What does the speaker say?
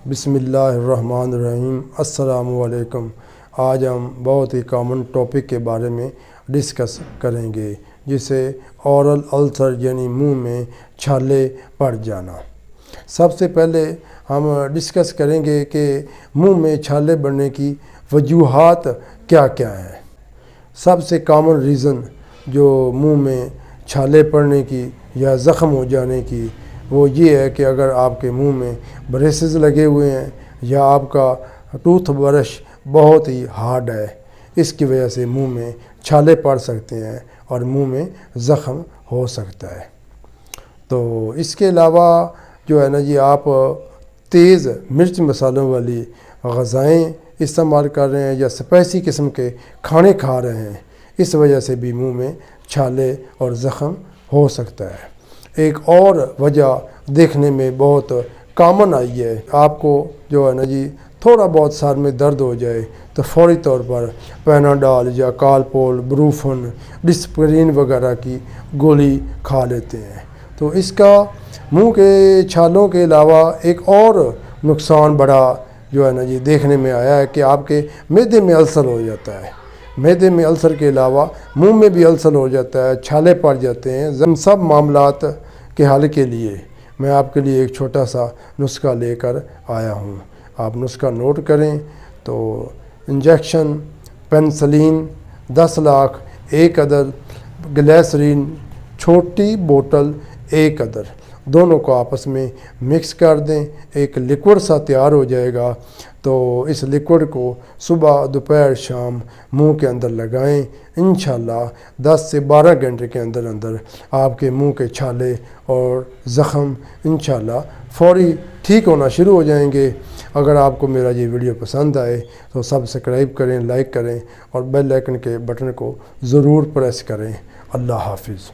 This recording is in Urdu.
بسم اللہ الرحمن الرحیم۔ السلام علیکم۔ آج ہم بہت ہی کامن ٹاپک کے بارے میں ڈسکس کریں گے، جسے اورل السر یعنی منہ میں چھالے پڑ جانا۔ سب سے پہلے ہم ڈسکس کریں گے کہ منہ میں چھالے پڑنے کی وجوہات کیا کیا ہیں۔ سب سے کامن ریزن جو منہ میں چھالے پڑنے کی یا زخم ہو جانے کی وہ یہ ہے کہ اگر آپ کے منہ میں بریسز لگے ہوئے ہیں یا آپ کا ٹوتھ برش بہت ہی ہارڈ ہے، اس کی وجہ سے منہ میں چھالے پڑ سکتے ہیں اور منہ میں زخم ہو سکتا ہے۔ تو اس کے علاوہ جو ہے نا جی، آپ تیز مرچ مسالوں والی غذائیں استعمال کر رہے ہیں یا اسپائسی قسم کے کھانے کھا رہے ہیں، اس وجہ سے بھی منہ میں چھالے اور زخم ہو سکتا ہے۔ ایک اور وجہ دیکھنے میں بہت کامن آئی ہے، آپ کو جو ہے نا جی تھوڑا بہت سر میں درد ہو جائے تو فوری طور پر پیناڈول یا کالپول، بروفن، ڈسپرین وغیرہ کی گولی کھا لیتے ہیں۔ تو اس کا منہ کے چھالوں کے علاوہ ایک اور نقصان بڑا جو ہے نا جی دیکھنے میں آیا ہے کہ آپ کے معدے میں السر ہو جاتا ہے۔ معدے میں السر کے علاوہ منہ میں بھی السر ہو جاتا ہے، چھالے پڑ جاتے ہیں۔ ان سب معاملات کے حل کے لیے میں آپ کے لیے ایک چھوٹا سا نسخہ لے کر آیا ہوں۔ آپ نسخہ نوٹ کریں تو انجیکشن پینسلین 10 لاکھ 1 عدد، گلیسرین چھوٹی بوتل 1 عدد، دونوں کو آپس میں مکس کر دیں، ایک لیکوڈ سا تیار ہو جائے گا۔ تو اس لیکوڈ کو صبح دوپہر شام منہ کے اندر لگائیں، انشاءاللہ 10 سے 12 گھنٹے کے اندر اندر آپ کے منہ کے چھالے اور زخم انشاءاللہ فوری ٹھیک ہونا شروع ہو جائیں گے۔ اگر آپ کو میرا یہ ویڈیو پسند آئے تو سبسکرائب کریں، لائک کریں اور بیل آئیکن کے بٹن کو ضرور پریس کریں۔ اللہ حافظ۔